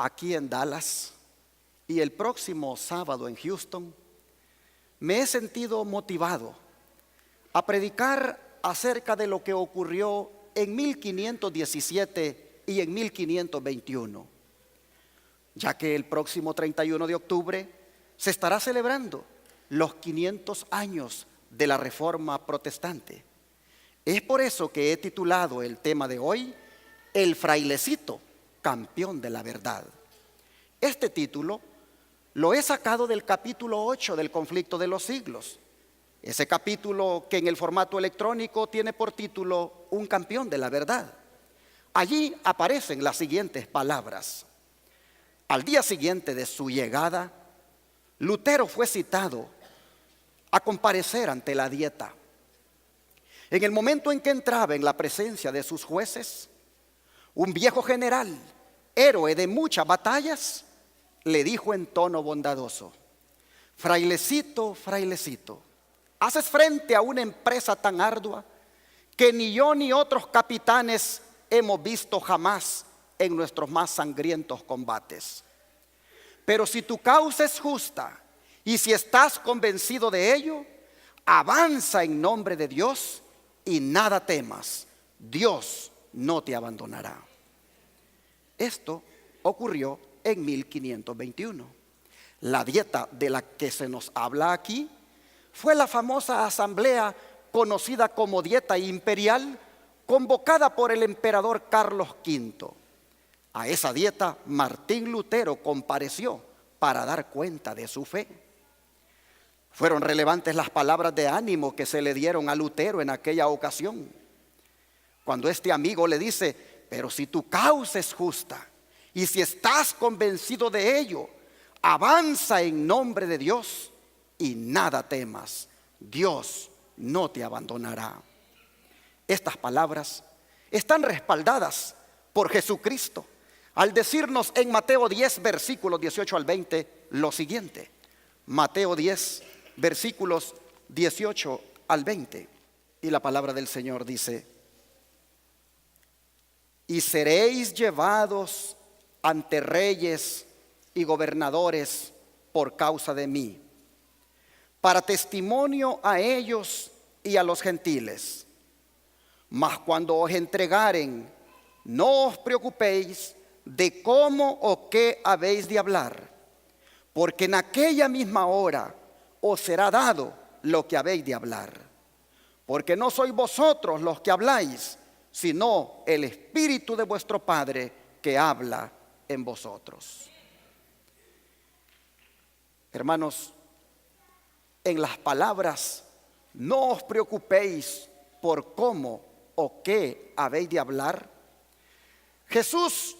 aquí en Dallas y el próximo sábado en Houston, me he sentido motivado a predicar acerca de lo que ocurrió en 1517 y en 1521, ya que el próximo 31 de octubre se estará celebrando los 500 años de la Reforma Protestante. Es por eso que he titulado el tema de hoy, El frailecito, campeón de la verdad. Este título lo he sacado del capítulo 8 del Conflicto de los Siglos. Ese capítulo que en el formato electrónico tiene por título Un campeón de la verdad. Allí aparecen las siguientes palabras. Al día siguiente de su llegada, Lutero fue citado a comparecer ante la Dieta. En el momento en que entraba en la presencia de sus jueces, un viejo general, héroe de muchas batallas, le dijo en tono bondadoso: frailecito, frailecito, haces frente a una empresa tan ardua que ni yo ni otros capitanes hemos visto jamás en nuestros más sangrientos combates. Pero si tu causa es justa y si estás convencido de ello, avanza en nombre de Dios y nada temas, Dios no te abandonará. Esto ocurrió en 1521. La Dieta de la que se nos habla aquí fue la famosa asamblea conocida como Dieta Imperial, convocada por el emperador Carlos V. A esa dieta Martín Lutero compareció para dar cuenta de su fe. Fueron relevantes las palabras de ánimo que se le dieron a Lutero en aquella ocasión, cuando este amigo le dice: pero si tu causa es justa y si estás convencido de ello, avanza en nombre de Dios y nada temas, Dios no te abandonará. Estas palabras están respaldadas por Jesucristo al decirnos en Mateo 10, versículos 18 al 20, lo siguiente. Mateo 10, versículos 18 al 20. Y la palabra del Señor dice: y seréis llevados ante reyes y gobernadores por causa de mí, para testimonio a ellos y a los gentiles. Mas cuando os entregaren, no os preocupéis de cómo o qué habéis de hablar, porque en aquella misma hora os será dado lo que habéis de hablar. Porque no sois vosotros los que habláis, sino el Espíritu de vuestro Padre que habla en vosotros. Hermanos, en las palabras no os preocupéis por cómo o qué habéis de hablar, Jesús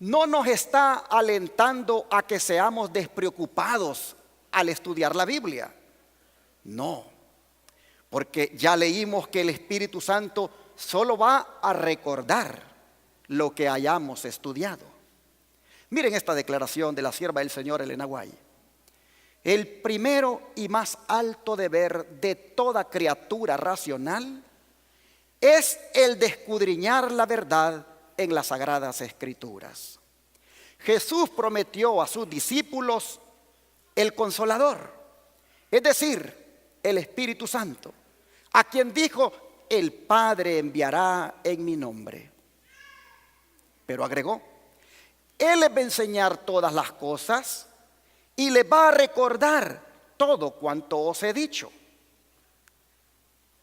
no nos está alentando a que seamos despreocupados al estudiar la Biblia. No, porque ya leímos que el Espíritu Santo solo va a recordar lo que hayamos estudiado. Miren esta declaración de la sierva del Señor, Elena White. El primero y más alto deber de toda criatura racional es el de escudriñar la verdad en las Sagradas Escrituras. Jesús prometió a sus discípulos el Consolador, es decir, el Espíritu Santo, a quien dijo: el Padre enviará en mi nombre. Pero agregó: Él les va a enseñar todas las cosas y les va a recordar todo cuanto os he dicho.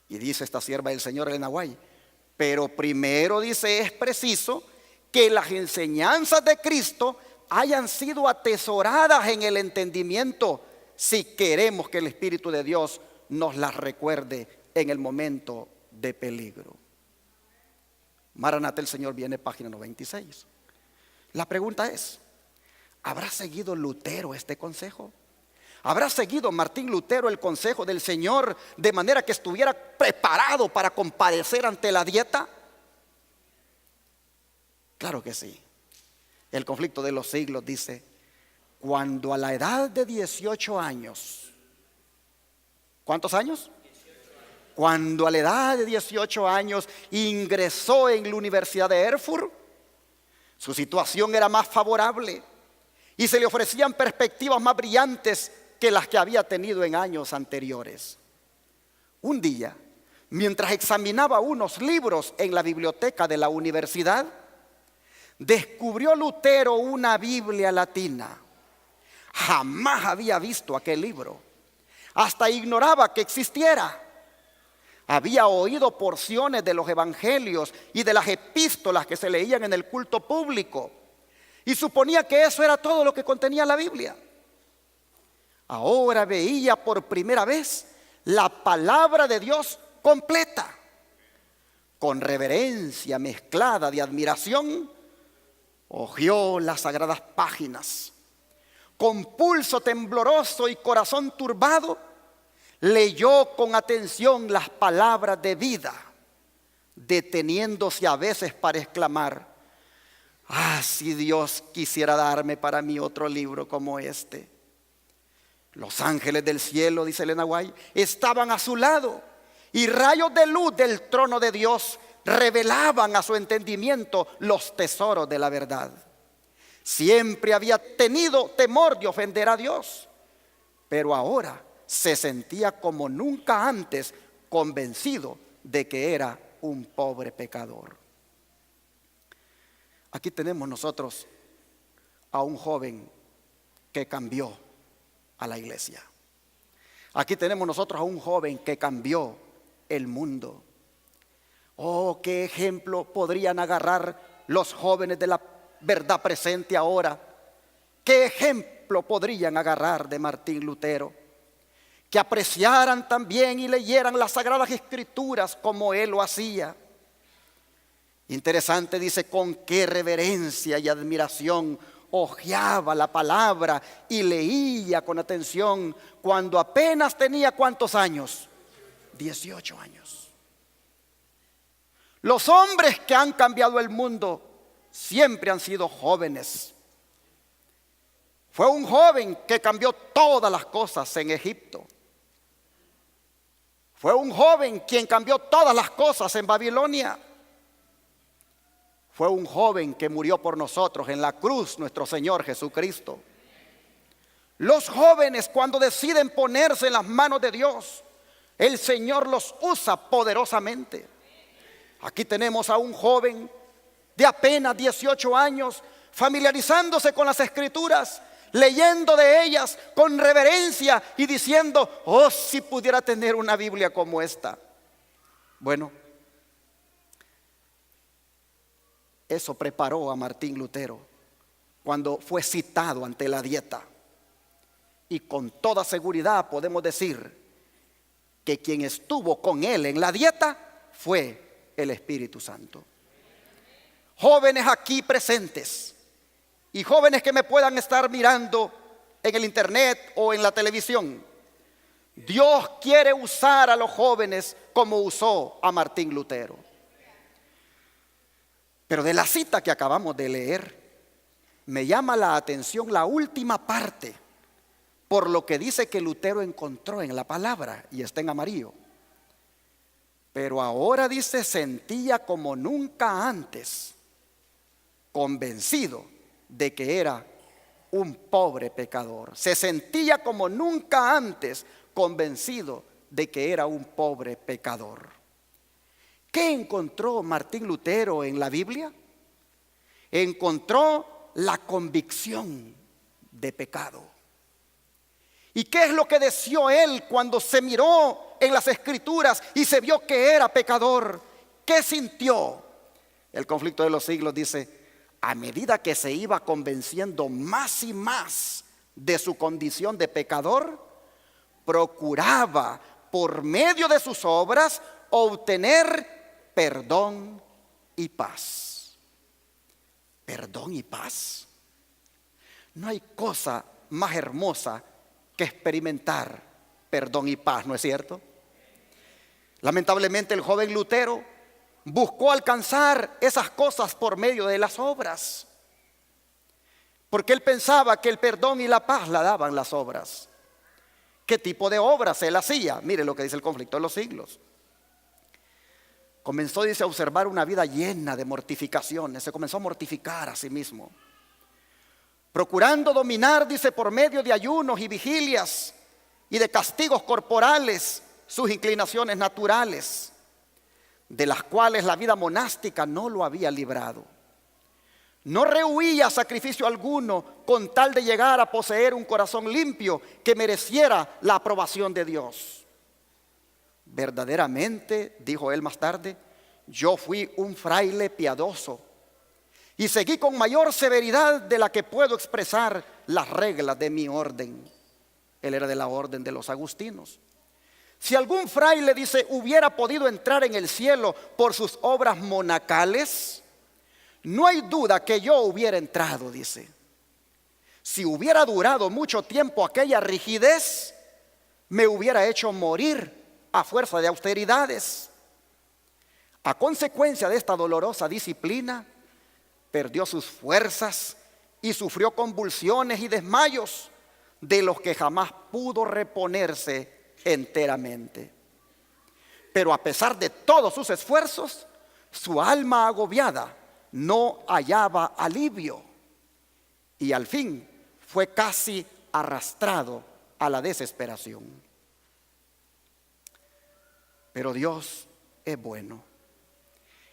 Y dice esta sierva del Señor, Elena White: pero primero, dice, es preciso que las enseñanzas de Cristo hayan sido atesoradas en el entendimiento si queremos que el Espíritu de Dios nos las recuerde en el momento de peligro. Maranatha, el Señor viene, página 96. La pregunta es: ¿habrá seguido Lutero este consejo? ¿Habrá seguido Martín Lutero el consejo del Señor de manera que estuviera preparado para comparecer ante la Dieta? Claro que sí. El Conflicto de los Siglos dice: cuando a la edad de 18 años, ¿cuántos años? 18 años. Cuando a la edad de 18 años ingresó en la Universidad de Erfurt, su situación era más favorable. y se le ofrecían perspectivas más brillantes que las que había tenido en años anteriores. Un día, mientras examinaba unos libros en la biblioteca de la universidad, descubrió Lutero una Biblia latina. Jamás había visto aquel libro, hasta ignoraba que existiera. Había oído porciones de los evangelios y de las epístolas que se leían en el culto público y suponía que eso era todo lo que contenía la Biblia. Ahora veía por primera vez la palabra de Dios completa. Con reverencia mezclada de admiración, hojeó las sagradas páginas. Con pulso tembloroso y corazón turbado, leyó con atención las palabras de vida, deteniéndose a veces para exclamar: ah, si Dios quisiera darme para mí otro libro como este. Los ángeles del cielo, dice Elena White, estaban a su lado y rayos de luz del trono de Dios revelaban a su entendimiento los tesoros de la verdad. Siempre había tenido temor de ofender a Dios, pero ahora se sentía como nunca antes convencido de que era un pobre pecador. Aquí tenemos nosotros a un joven que cambió a la iglesia. Aquí tenemos nosotros a un joven que cambió el mundo. Oh, qué ejemplo podrían agarrar los jóvenes de la verdad presente ahora. Qué ejemplo podrían agarrar de Martín Lutero. Que apreciaran también y leyeran las sagradas escrituras como él lo hacía. Interesante, dice, con qué reverencia y admiración hojeaba la palabra y leía con atención cuando apenas tenía ¿cuántos años? 18 años. Los hombres que han cambiado el mundo siempre han sido jóvenes. Fue un joven que cambió todas las cosas en Egipto. Fue un joven quien cambió todas las cosas en Babilonia. Fue un joven que murió por nosotros en la cruz, nuestro Señor Jesucristo. Los jóvenes, cuando deciden ponerse en las manos de Dios, el Señor los usa poderosamente. Aquí tenemos a un joven de apenas 18 años, familiarizándose con las escrituras, leyendo de ellas con reverencia y diciendo: oh, si pudiera tener una Biblia como esta. Bueno, eso preparó a Martín Lutero cuando fue citado ante la dieta. Y con toda seguridad podemos decir que quien estuvo con él en la dieta fue el Espíritu Santo. Jóvenes aquí presentes y jóvenes que me puedan estar mirando en el internet o en la televisión, Dios quiere usar a los jóvenes como usó a Martín Lutero. Pero de la cita que acabamos de leer, me llama la atención la última parte, por lo que dice que Lutero encontró en la palabra, y está en amarillo. Pero ahora dice: sentía como nunca antes convencido de que era un pobre pecador. Se sentía como nunca antes convencido de que era un pobre pecador. ¿Qué encontró Martín Lutero en la Biblia? Encontró la convicción de pecado. ¿Y qué es lo que deseó él cuando se miró en las escrituras y se vio que era pecador? ¿Qué sintió? El conflicto de los siglos dice: a medida que se iba convenciendo más y más de su condición de pecador, procuraba por medio de sus obras obtener perdón y paz. Perdón y paz. No hay cosa más hermosa que experimentar perdón y paz, ¿no es cierto? Lamentablemente el joven Lutero buscó alcanzar esas cosas por medio de las obras, porque él pensaba que el perdón y la paz la daban las obras. ¿Qué tipo de obras él hacía? Mire lo que dice el conflicto de los siglos. Comenzó, dice, a observar una vida llena de mortificaciones. Se comenzó a mortificar a sí mismo. procurando dominar, dice, por medio de ayunos y vigilias y de castigos corporales sus inclinaciones naturales, de las cuales la vida monástica no lo había librado. No rehuía sacrificio alguno con tal de llegar a poseer un corazón limpio que mereciera la aprobación de Dios. Verdaderamente, dijo él más tarde, yo fui un fraile piadoso y seguí con mayor severidad de la que puedo expresar las reglas de mi orden. Él era de la orden de los agustinos. Si algún fraile, dice, hubiera podido entrar en el cielo por sus obras monacales, no hay duda que yo hubiera entrado, dice. Si hubiera durado mucho tiempo aquella rigidez, me hubiera hecho morir a fuerza de austeridades. A consecuencia de esta dolorosa disciplina, perdió sus fuerzas y sufrió convulsiones y desmayos de los que jamás pudo reponerse enteramente. Pero a pesar de todos sus esfuerzos, su alma agobiada no hallaba alivio y al fin fue casi arrastrado a la desesperación. Pero Dios es bueno.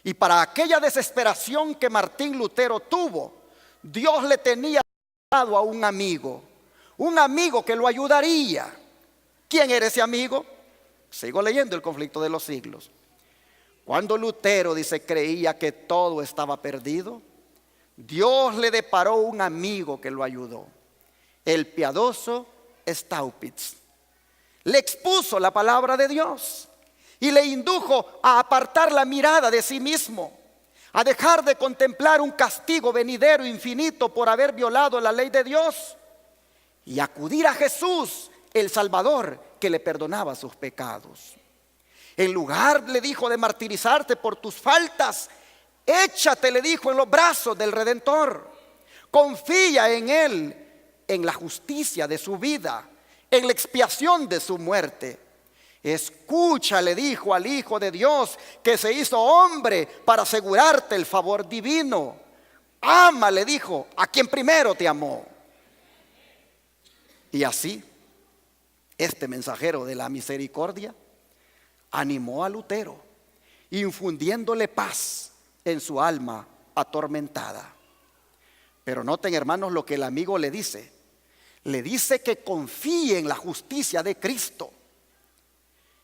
Y para aquella desesperación que Martín Lutero tuvo, Dios le tenía dado a un amigo que lo ayudaría. ¿Quién era ese amigo? Sigo leyendo el Conflicto de los Siglos. Cuando Lutero, dice, creía que todo estaba perdido, Dios le deparó un amigo que lo ayudó, el piadoso Staupitz. Le expuso la palabra de Dios y le indujo a apartar la mirada de sí mismo, a dejar de contemplar un castigo venidero infinito por haber violado la ley de Dios y acudir a Jesús, el Salvador, que le perdonaba sus pecados. En lugar, le dijo, de martirizarte por tus faltas, échate, le dijo, en los brazos del Redentor. Confía en Él, en la justicia de su vida, en la expiación de su muerte. Escucha, le dijo, al Hijo de Dios que se hizo hombre para asegurarte el favor divino. Ama, le dijo, a quien primero te amó. Y así, este mensajero de la misericordia animó a Lutero, infundiéndole paz en su alma atormentada. Pero noten, hermanos, lo que el amigo le dice. Le dice que confíe en la justicia de Cristo.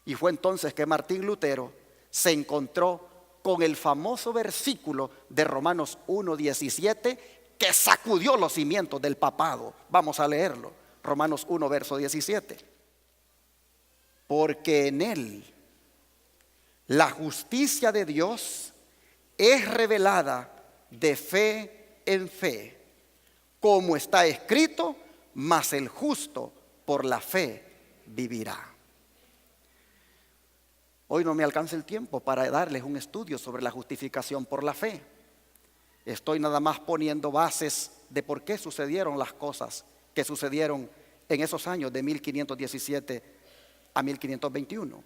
Y fue entonces que Martín Lutero se encontró con el famoso versículo de Romanos 1:17 que sacudió los cimientos del papado. Vamos a leerlo. Romanos 1, verso 17. Porque en Él la justicia de Dios es revelada de fe en fe, como está escrito, mas el justo por la fe vivirá. Hoy no me alcanza el tiempo para darles un estudio sobre la justificación por la fe. Estoy nada más poniendo bases de por qué sucedieron las cosas que sucedieron en esos años de 1517 a 1521.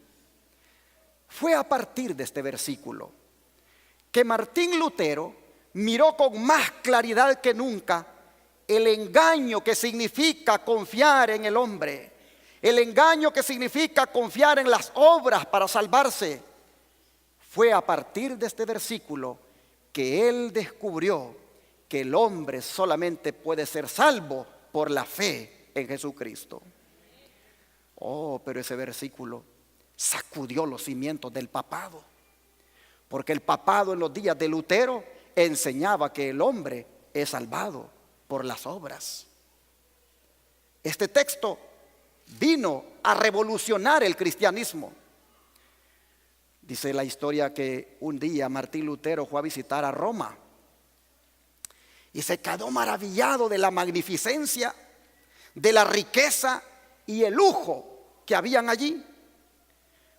Fue a partir de este versículo que Martín Lutero miró con más claridad que nunca el engaño que significa confiar en el hombre, el engaño que significa confiar en las obras para salvarse. Fue a partir de este versículo que él descubrió que el hombre solamente puede ser salvo por la fe en Jesucristo. Oh, pero ese versículo sacudió los cimientos del papado, porque el papado en los días de Lutero enseñaba que el hombre es salvado por las obras. Este texto vino a revolucionar el cristianismo. Dice la historia que un día Martín Lutero fue a visitar a Roma y se quedó maravillado de la magnificencia, de la riqueza y el lujo que habían allí.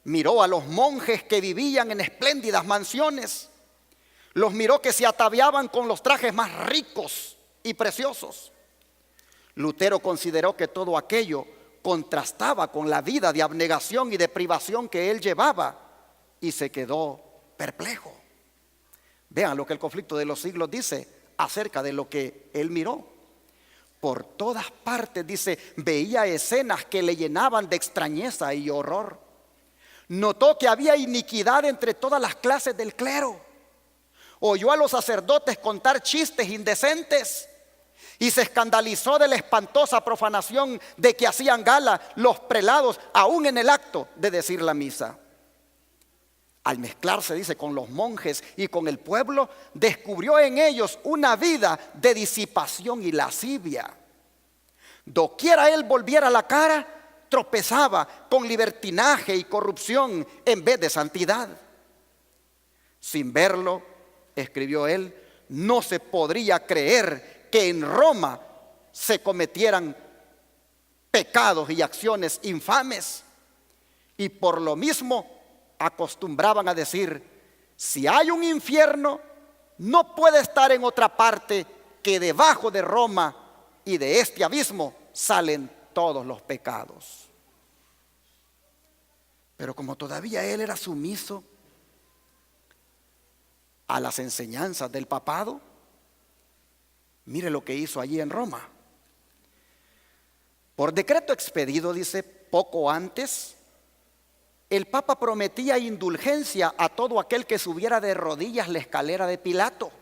Miró a los monjes que vivían en espléndidas mansiones. Los miró que se ataviaban con los trajes más ricos y preciosos. Lutero consideró que todo aquello contrastaba con la vida de abnegación y de privación que él llevaba y se quedó perplejo. Vean lo que el Conflicto de los Siglos dice acerca de lo que él miró. por todas partes, dice, veía escenas que le llenaban de extrañeza y horror. Notó que había iniquidad entre todas las clases del clero. Oyó a los sacerdotes contar chistes indecentes y se escandalizó de la espantosa profanación de que hacían gala los prelados aún en el acto de decir la misa. Al mezclarse, dice, con los monjes y con el pueblo, descubrió en ellos una vida de disipación y lascivia. Doquiera él volviera la cara, tropezaba con libertinaje y corrupción en vez de santidad. Sin verlo, escribió él, no se podría creer que en Roma se cometieran pecados y acciones infames. Y por lo mismo acostumbraban a decir, si hay un infierno, no puede estar en otra parte que debajo de Roma, y de este abismo salen todos los pecados. Pero como todavía él era sumiso a las enseñanzas del papado, mire lo que hizo allí en Roma. Por decreto expedido, dice, poco antes, el Papa prometía indulgencia a todo aquel que subiera de rodillas la escalera de Pilato,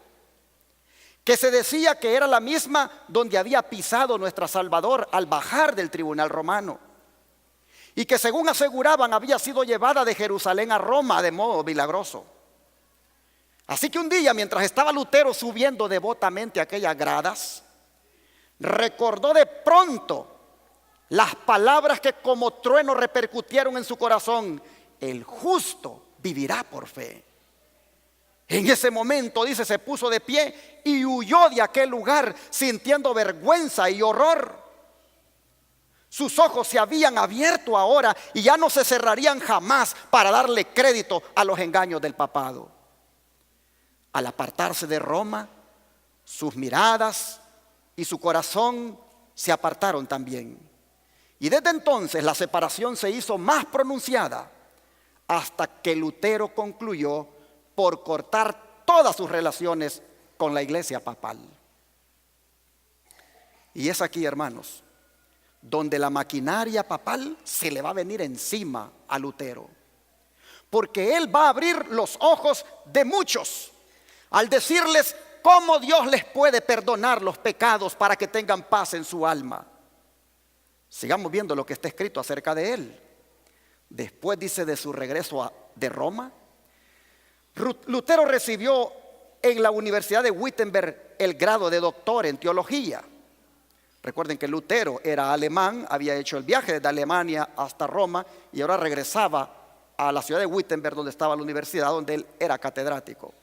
que se decía que era la misma donde había pisado nuestro Salvador al bajar del tribunal romano, y que según aseguraban había sido llevada de Jerusalén a Roma de modo milagroso. Así que un día, mientras estaba Lutero subiendo devotamente aquellas gradas, recordó de pronto las palabras que como trueno repercutieron en su corazón: el justo vivirá por fe. En ese momento, dice, se puso de pie y huyó de aquel lugar sintiendo vergüenza y horror. Sus ojos se habían abierto ahora y ya no se cerrarían jamás para darle crédito a los engaños del papado. Al apartarse de Roma, sus miradas y su corazón se apartaron también. Y desde entonces la separación se hizo más pronunciada hasta que Lutero concluyó por cortar todas sus relaciones con la iglesia papal. Y es aquí, hermanos, donde la maquinaria papal se le va a venir encima a Lutero, porque él va a abrir los ojos de muchos al decirles cómo Dios les puede perdonar los pecados para que tengan paz en su alma. Sigamos viendo lo que está escrito acerca de él. Después, dice, de su regreso de Roma, Lutero recibió en la Universidad de Wittenberg el grado de doctor en teología. Recuerden que Lutero era alemán, había hecho el viaje desde Alemania hasta Roma y ahora regresaba a la ciudad de Wittenberg, donde estaba la universidad, donde él era catedrático.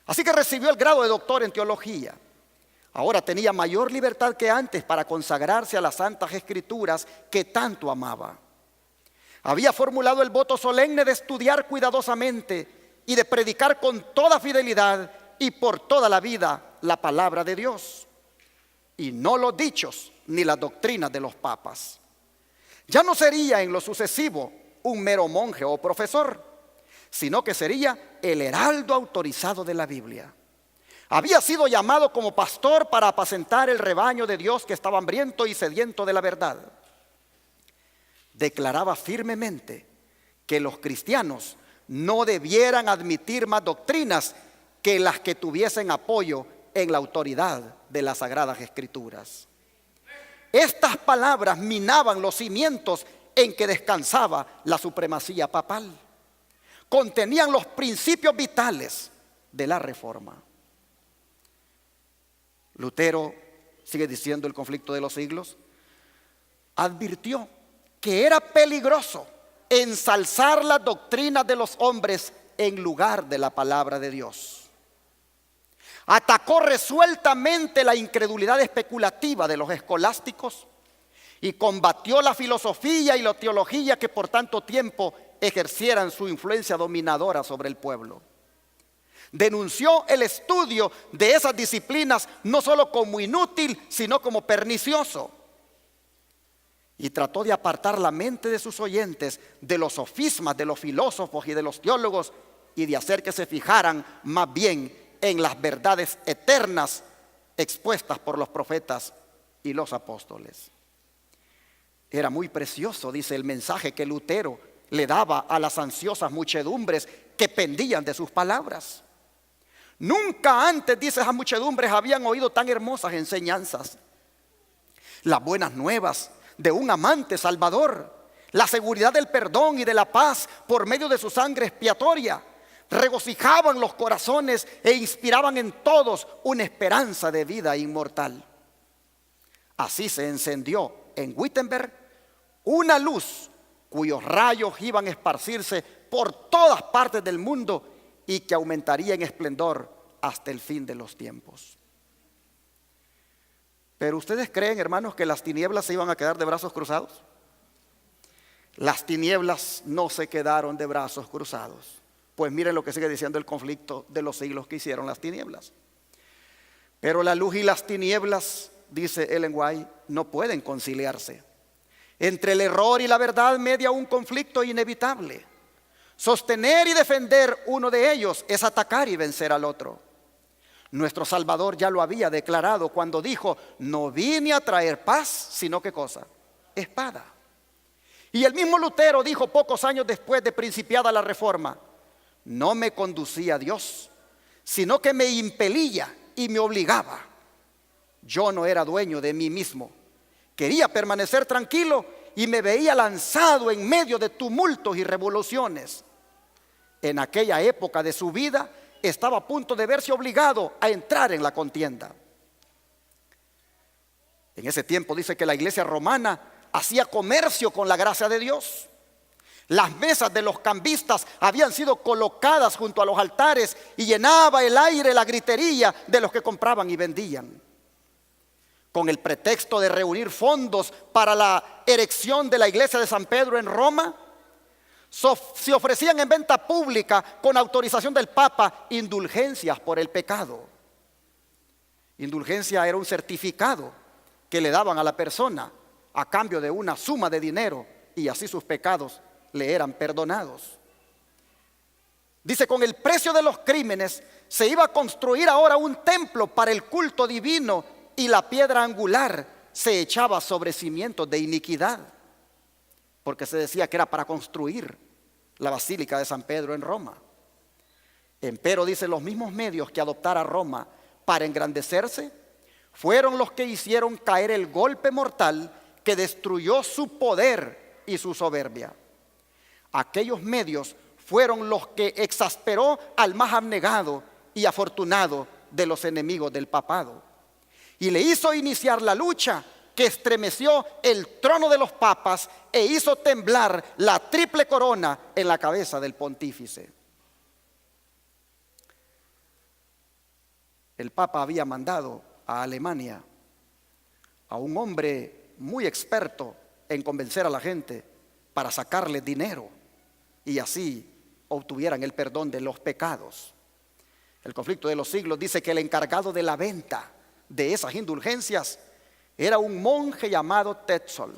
Así que recibió el grado de doctor en teología. Ahora tenía mayor libertad que antes para consagrarse a las santas escrituras que tanto amaba. Había formulado el voto solemne de estudiar cuidadosamente y de predicar con toda fidelidad y por toda la vida la palabra de Dios, y no los dichos ni las doctrinas de los papas. Ya no sería en lo sucesivo un mero monje o profesor, sino que sería el heraldo autorizado de la Biblia. Había sido llamado como pastor para apacentar el rebaño de Dios que estaba hambriento y sediento de la verdad. Declaraba firmemente que los cristianos no debieran admitir más doctrinas que las que tuviesen apoyo en la autoridad de las Sagradas Escrituras. Estas palabras minaban los cimientos en que descansaba la supremacía papal. Contenían los principios vitales de la Reforma. Lutero, sigue diciendo el Conflicto de los Siglos, advirtió que era peligroso ensalzar las doctrinas de los hombres en lugar de la palabra de Dios. Atacó resueltamente la incredulidad especulativa de los escolásticos y combatió la filosofía y la teología que por tanto tiempo ejercieran su influencia dominadora sobre el pueblo. Denunció el estudio de esas disciplinas no solo como inútil, sino como pernicioso. Y trató de apartar la mente de sus oyentes de los sofismas de los filósofos y de los teólogos y de hacer que se fijaran más bien en las verdades eternas expuestas por los profetas y los apóstoles. Era muy precioso, dice, el mensaje que Lutero le daba a las ansiosas muchedumbres que pendían de sus palabras. Nunca antes, dice, esas muchedumbres habían oído tan hermosas enseñanzas. Las buenas nuevas de un amante salvador, la seguridad del perdón y de la paz por medio de su sangre expiatoria, regocijaban los corazones e inspiraban en todos una esperanza de vida inmortal. Así se encendió en Wittenberg una luz cuyos rayos iban a esparcirse por todas partes del mundo y que aumentaría en esplendor hasta el fin de los tiempos. Pero ¿ustedes creen, hermanos, que las tinieblas se iban a quedar de brazos cruzados? Las tinieblas no se quedaron de brazos cruzados. Pues miren lo que sigue diciendo el conflicto de los siglos que hicieron las tinieblas. Pero la luz y las tinieblas, dice Ellen White, no pueden conciliarse. Entre el error y la verdad media un conflicto inevitable. Sostener y defender uno de ellos es atacar y vencer al otro. Nuestro Salvador ya lo había declarado cuando dijo: no vine a traer paz, sino ¿qué cosa? Espada. Y el mismo Lutero dijo pocos años después de principiada la Reforma: no me conducía a Dios, sino que me impelía y me obligaba. Yo no era dueño de mí mismo. Quería permanecer tranquilo y me veía lanzado en medio de tumultos y revoluciones. En aquella época de su vida estaba a punto de verse obligado a entrar en la contienda. En ese tiempo dice que la iglesia romana hacía comercio con la gracia de Dios. Las mesas de los cambistas habían sido colocadas junto a los altares y llenaba el aire la gritería de los que compraban y vendían. Con el pretexto de reunir fondos para la erección de la iglesia de San Pedro en Roma, se ofrecían en venta pública con autorización del Papa indulgencias por el pecado. Indulgencia era un certificado que le daban a la persona a cambio de una suma de dinero, y así sus pecados le eran perdonados. Dice: con el precio de los crímenes se iba a construir ahora un templo para el culto divino, y la piedra angular se echaba sobre cimientos de iniquidad, porque se decía que era para construir la Basílica de San Pedro en Roma. Empero, dice, los mismos medios que adoptara Roma para engrandecerse fueron los que hicieron caer el golpe mortal que destruyó su poder y su soberbia. Aquellos medios fueron los que exasperó al más abnegado y afortunado de los enemigos del papado, y le hizo iniciar la lucha que estremeció el trono de los papas e hizo temblar la triple corona en la cabeza del pontífice. El Papa había mandado a Alemania a un hombre muy experto en convencer a la gente para sacarle dinero y así obtuvieran el perdón de los pecados. El conflicto de los siglos dice que el encargado de la venta de esas indulgencias era un monje llamado Tetzel.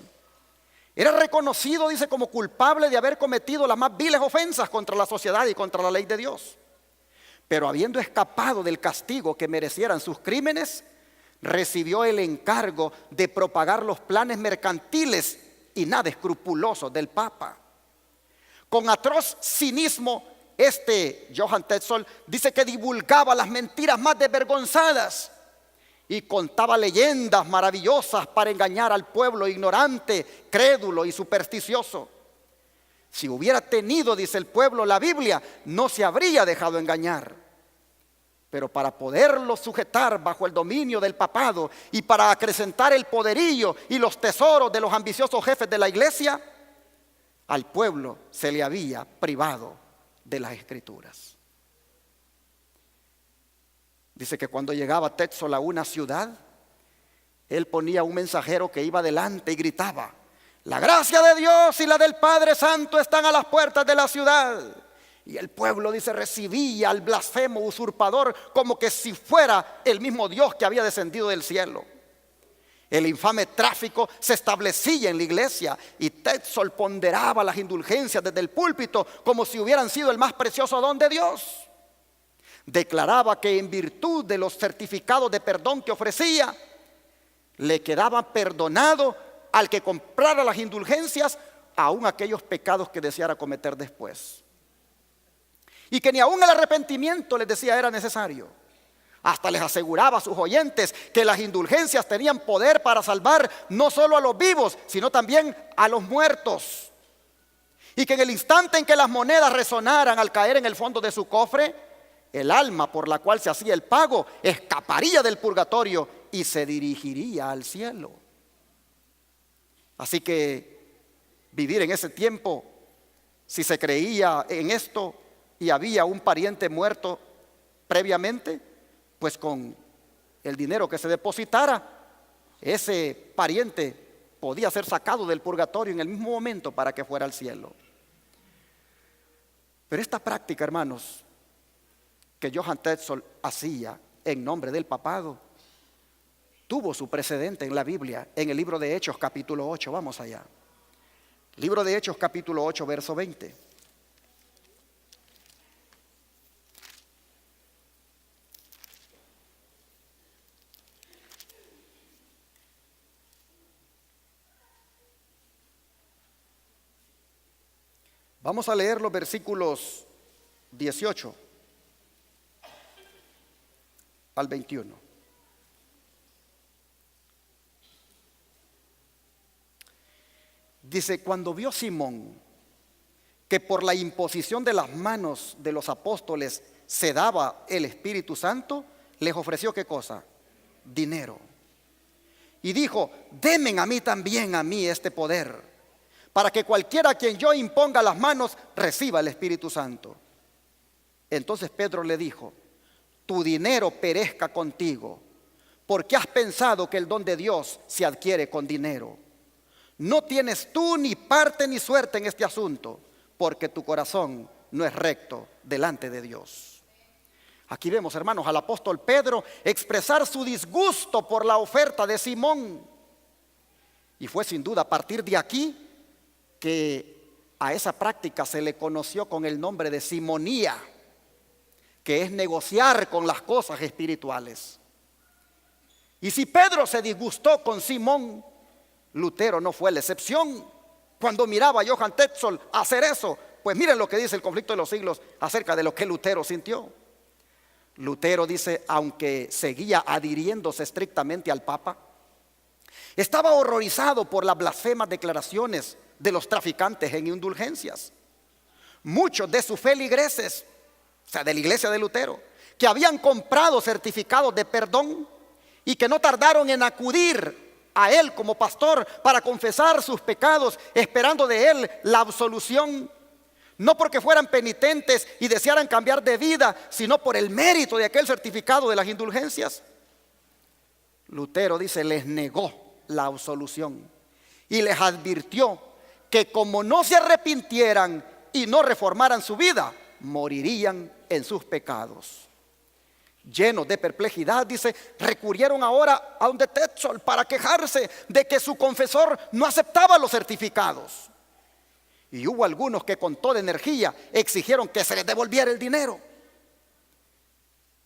Era reconocido, dice, como culpable de haber cometido las más viles ofensas contra la sociedad y contra la ley de Dios. Pero habiendo escapado del castigo que merecieran sus crímenes, recibió el encargo de propagar los planes mercantiles y nada escrupulosos del Papa. Con atroz cinismo, Johann Tetzel dice que divulgaba las mentiras más desvergonzadas y contaba leyendas maravillosas para engañar al pueblo ignorante, crédulo y supersticioso. Si hubiera tenido, dice el pueblo, la Biblia, no se habría dejado engañar. Pero para poderlo sujetar bajo el dominio del papado y para acrecentar el poderío y los tesoros de los ambiciosos jefes de la iglesia, al pueblo se le había privado de las escrituras. Dice que cuando llegaba Tetzel a una ciudad, él ponía un mensajero que iba delante y gritaba: la gracia de Dios y la del Padre Santo están a las puertas de la ciudad. Y el pueblo, dice, recibía al blasfemo usurpador como que si fuera el mismo Dios que había descendido del cielo. El infame tráfico se establecía en la iglesia y Tetzel ponderaba las indulgencias desde el púlpito como si hubieran sido el más precioso don de Dios. Declaraba que en virtud de los certificados de perdón que ofrecía, le quedaba perdonado al que comprara las indulgencias, aún aquellos pecados que deseara cometer después. Y que ni aún el arrepentimiento, les decía, era necesario. Hasta les aseguraba a sus oyentes que las indulgencias tenían poder para salvar no solo a los vivos, sino también a los muertos. Y que en el instante en que las monedas resonaran al caer en el fondo de su cofre, el alma por la cual se hacía el pago escaparía del purgatorio y se dirigiría al cielo. Así que vivir en ese tiempo, si se creía en esto y había un pariente muerto previamente, pues con el dinero que se depositara, ese pariente podía ser sacado del purgatorio en el mismo momento para que fuera al cielo. Pero esta práctica, hermanos, que Johann Tetzel hacía en nombre del papado, tuvo su precedente en la Biblia, en el libro de Hechos capítulo 8. Vamos allá. Libro de Hechos capítulo 8, verso 20. Vamos a leer los versículos 18 al 21. Dice: cuando vio Simón que por la imposición de las manos de los apóstoles se daba el Espíritu Santo, les ofreció ¿qué cosa? Dinero. Y dijo: denme a mí también, a mí este poder, para que cualquiera a quien yo imponga las manos reciba el Espíritu Santo. Entonces Pedro le dijo: tu dinero perezca contigo, porque has pensado que el don de Dios se adquiere con dinero. No tienes tú ni parte ni suerte en este asunto, porque tu corazón no es recto delante de Dios. Aquí vemos, hermanos, al apóstol Pedro expresar su disgusto por la oferta de Simón. Y fue sin duda a partir de aquí que a esa práctica se le conoció con el nombre de simonía, que es negociar con las cosas espirituales. Y si Pedro se disgustó con Simón, Lutero no fue la excepción. Cuando miraba a Johann Tetzel hacer eso, pues miren lo que dice el Conflicto de los Siglos acerca de lo que Lutero sintió. Lutero dice, aunque seguía adhiriéndose estrictamente al Papa, estaba horrorizado por las blasfemas declaraciones de los traficantes en indulgencias. Muchos de sus feligreses, o sea, de la iglesia de Lutero, que habían comprado certificados de perdón y que no tardaron en acudir a él como pastor para confesar sus pecados, esperando de él la absolución, no porque fueran penitentes y desearan cambiar de vida, sino por el mérito de aquel certificado de las indulgencias. Lutero dice, les negó la absolución y les advirtió que como no se arrepintieran y no reformaran su vida, morirían en sus pecados. Llenos de perplejidad, dice, recurrieron ahora a donde Tetzel para quejarse de que su confesor no aceptaba los certificados. Y hubo algunos que con toda energía exigieron que se les devolviera el dinero.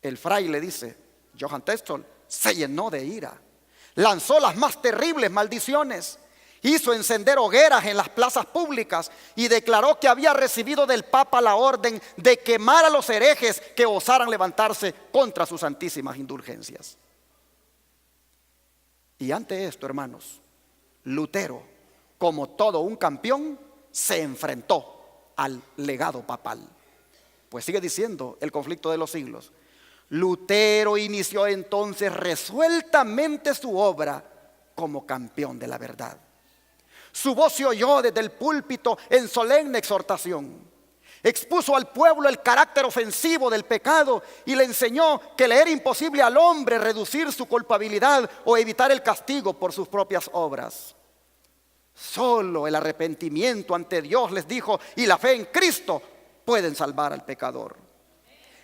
El fraile, dice Johann Tetzel, se llenó de ira, lanzó las más terribles maldiciones, hizo encender hogueras en las plazas públicas y declaró que había recibido del Papa la orden de quemar a los herejes que osaran levantarse contra sus santísimas indulgencias. Y ante esto, hermanos, Lutero, como todo un campeón, se enfrentó al legado papal. Pues sigue diciendo el Conflicto de los Siglos: Lutero inició entonces resueltamente su obra como campeón de la verdad. Su voz se oyó desde el púlpito en solemne exhortación. Expuso al pueblo el carácter ofensivo del pecado y le enseñó que le era imposible al hombre reducir su culpabilidad o evitar el castigo por sus propias obras. Solo el arrepentimiento ante Dios, les dijo, y la fe en Cristo pueden salvar al pecador.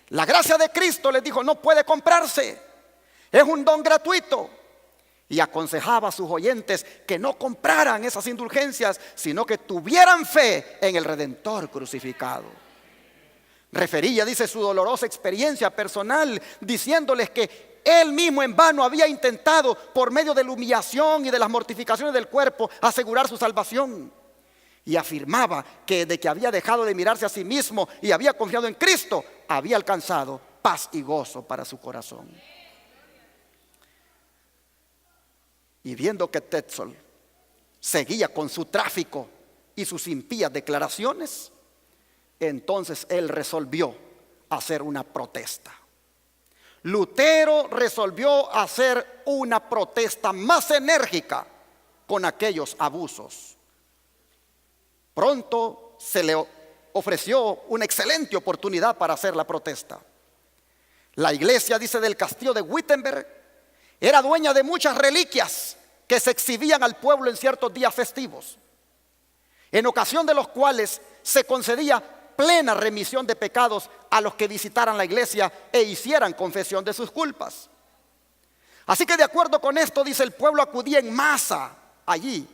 La gracia de Cristo, les dijo, no puede comprarse, es un don gratuito. Y aconsejaba a sus oyentes que no compraran esas indulgencias, sino que tuvieran fe en el Redentor crucificado. Refería, dice, su dolorosa experiencia personal, diciéndoles que él mismo en vano había intentado, por medio de la humillación y de las mortificaciones del cuerpo, asegurar su salvación. Y afirmaba que de que había dejado de mirarse a sí mismo y había confiado en Cristo, había alcanzado paz y gozo para su corazón. Y viendo que Tetzel seguía con su tráfico y sus impías declaraciones, entonces él resolvió hacer una protesta. Lutero resolvió hacer una protesta más enérgica con aquellos abusos. Pronto se le ofreció una excelente oportunidad para hacer la protesta. La iglesia, dice, del castillo de Wittenberg era dueña de muchas reliquias que se exhibían al pueblo en ciertos días festivos, en ocasión de los cuales se concedía plena remisión de pecados a los que visitaran la iglesia e hicieran confesión de sus culpas. Así que de acuerdo con esto, dice, el pueblo acudía en masa allí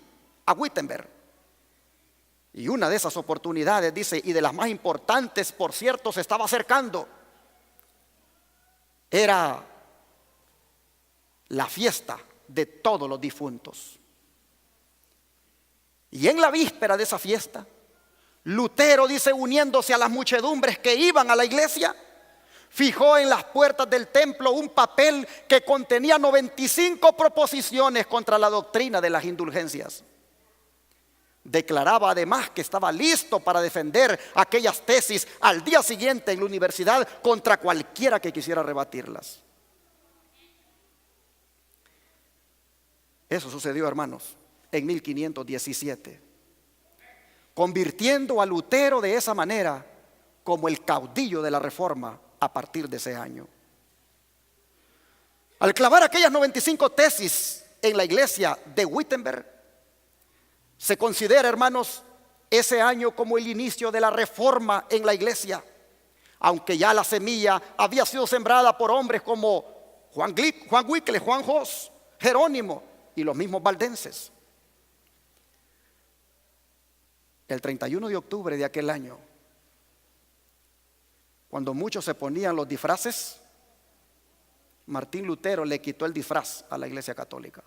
a Wittenberg. Y una de esas oportunidades, dice, y de las más importantes, por cierto, se estaba acercando. Era la fiesta de todos los difuntos. Y en la víspera de esa fiesta, Lutero, dice, uniéndose a las muchedumbres que iban a la iglesia, fijó en las puertas del templo un papel que contenía 95 proposiciones contra la doctrina de las indulgencias. Declaraba además que estaba listo para defender aquellas tesis al día siguiente en la universidad contra cualquiera que quisiera rebatirlas. Eso sucedió, hermanos, en 1517, convirtiendo a Lutero de esa manera como el caudillo de la Reforma a partir de ese año. Al clavar aquellas 95 tesis en la iglesia de Wittenberg, se considera, hermanos, ese año como el inicio de la Reforma en la iglesia, aunque ya la semilla había sido sembrada por hombres como Juan Wycliffe, Juan Hus, Jerónimo y los mismos valdenses. El 31 de octubre de aquel año, cuando muchos se ponían los disfraces, Martín Lutero le quitó el disfraz a la iglesia católica.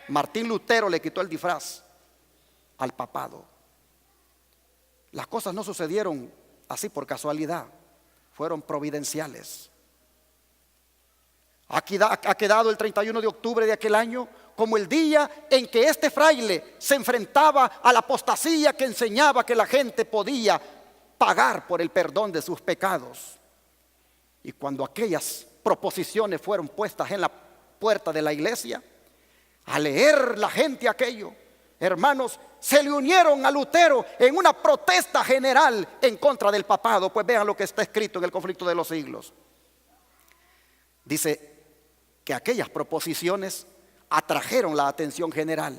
Martín Lutero le quitó el disfraz al papado. Las cosas no sucedieron así por casualidad, fueron providenciales. Ha quedado el 31 de octubre de aquel año como el día en que este fraile se enfrentaba a la apostasía que enseñaba que la gente podía pagar por el perdón de sus pecados. Y cuando aquellas proposiciones fueron puestas en la puerta de la iglesia, al leer la gente aquello, hermanos, se le unieron a Lutero en una protesta general en contra del papado. Pues vean lo que está escrito en el Conflicto de los Siglos. Dice que aquellas proposiciones atrajeron la atención general.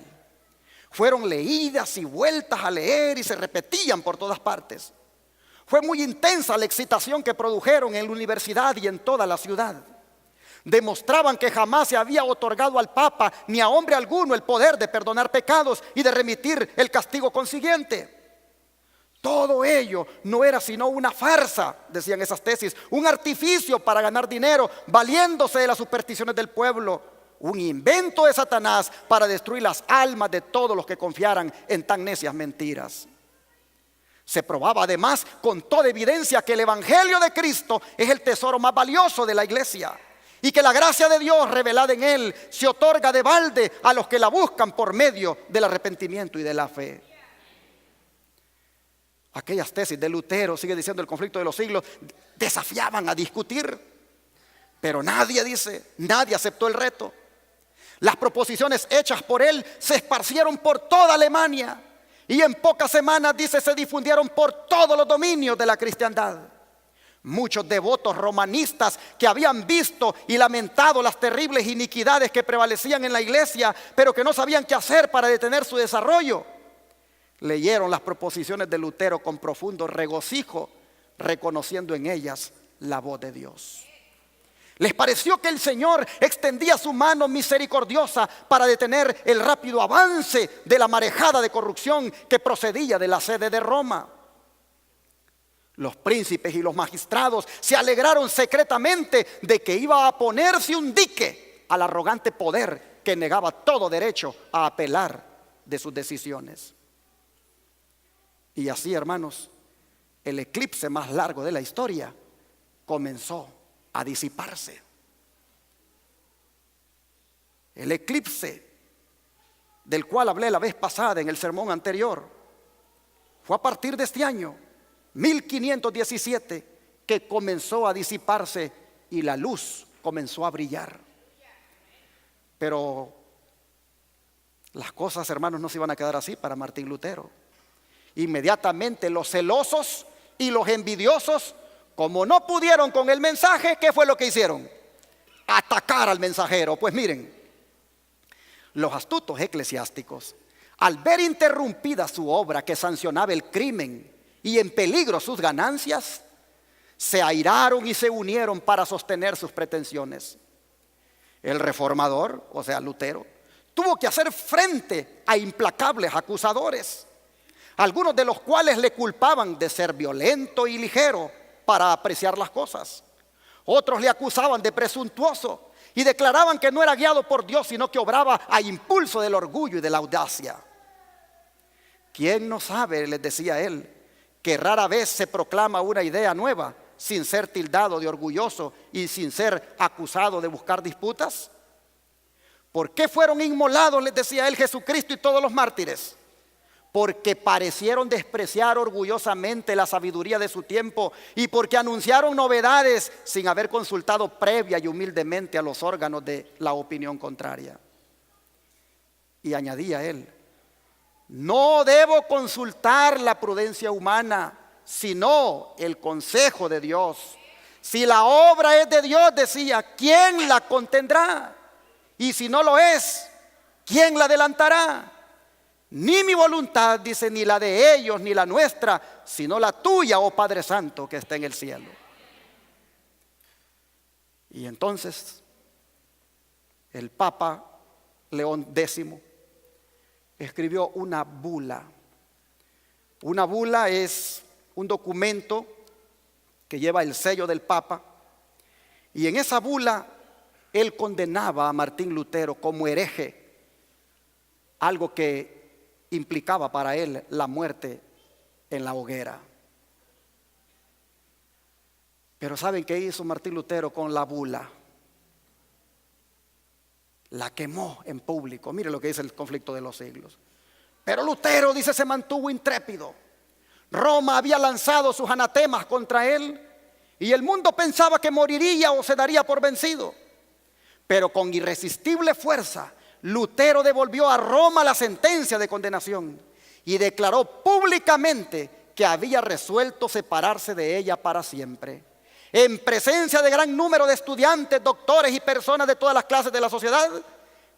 Fueron leídas y vueltas a leer y se repetían por todas partes. Fue muy intensa la excitación que produjeron en la universidad y en toda la ciudad. Demostraban que jamás se había otorgado al Papa ni a hombre alguno el poder de perdonar pecados y de remitir el castigo consiguiente. Todo ello no era sino una farsa, decían esas tesis, un artificio para ganar dinero, valiéndose de las supersticiones del pueblo, un invento de Satanás para destruir las almas de todos los que confiaran en tan necias mentiras. Se probaba además con toda evidencia que el Evangelio de Cristo es el tesoro más valioso de la iglesia y que la gracia de Dios revelada en él se otorga de balde a los que la buscan por medio del arrepentimiento y de la fe. Aquellas tesis de Lutero, sigue diciendo el Conflicto de los Siglos, desafiaban a discutir, pero nadie aceptó el reto. Las proposiciones hechas por él se esparcieron por toda Alemania y en pocas semanas, dice, se difundieron por todos los dominios de la cristiandad. Muchos devotos romanistas que habían visto y lamentado las terribles iniquidades que prevalecían en la iglesia, pero que no sabían qué hacer para detener su desarrollo, leyeron las proposiciones de Lutero con profundo regocijo, reconociendo en ellas la voz de Dios. Les pareció que el Señor extendía su mano misericordiosa para detener el rápido avance de la marejada de corrupción que procedía de la sede de Roma. Los príncipes y los magistrados se alegraron secretamente de que iba a ponerse un dique al arrogante poder que negaba todo derecho a apelar de sus decisiones. Y así, hermanos, el eclipse más largo de la historia comenzó a disiparse. El eclipse del cual hablé la vez pasada en el sermón anterior fue a partir de este año 1517 que comenzó a disiparse y la luz comenzó a brillar. Pero las cosas, hermanos, no se iban a quedar así para Martín Lutero. Inmediatamente los celosos y los envidiosos, como no pudieron con el mensaje, ¿qué fue lo que hicieron? Atacar al mensajero. Pues miren, los astutos eclesiásticos, al ver interrumpida su obra que sancionaba el crimen y en peligro sus ganancias, se airaron y se unieron para sostener sus pretensiones. El reformador, o sea Lutero, tuvo que hacer frente a implacables acusadores, algunos de los cuales le culpaban de ser violento y ligero para apreciar las cosas. Otros le acusaban de presuntuoso y declaraban que no era guiado por Dios, sino que obraba a impulso del orgullo y de la audacia. ¿Quién no sabe, les decía él, que rara vez se proclama una idea nueva sin ser tildado de orgulloso y sin ser acusado de buscar disputas? ¿Por qué fueron inmolados, les decía él, Jesucristo y todos los mártires? Porque parecieron despreciar orgullosamente la sabiduría de su tiempo y porque anunciaron novedades sin haber consultado previa y humildemente a los órganos de la opinión contraria. Y añadía él: no debo consultar la prudencia humana, sino el consejo de Dios. Si la obra es de Dios, decía, ¿quién la contendrá? Y si no lo es, ¿quién la adelantará? Ni mi voluntad, dice, ni la de ellos, ni la nuestra, sino la tuya, oh Padre Santo, que está en el cielo. Y entonces el Papa León X escribió una bula. Una bula es un documento que lleva el sello del Papa, y en esa bula él condenaba a Martín Lutero como hereje, algo que implicaba para él la muerte en la hoguera. Pero ¿saben qué hizo Martín Lutero con la bula? La quemó en público. Mire lo que dice el Conflicto de los Siglos. Pero Lutero, dice, se mantuvo intrépido. Roma había lanzado sus anatemas contra él y el mundo pensaba que moriría o se daría por vencido. Pero con irresistible fuerza, Lutero devolvió a Roma la sentencia de condenación y declaró públicamente que había resuelto separarse de ella para siempre. En presencia de gran número de estudiantes, doctores y personas de todas las clases de la sociedad,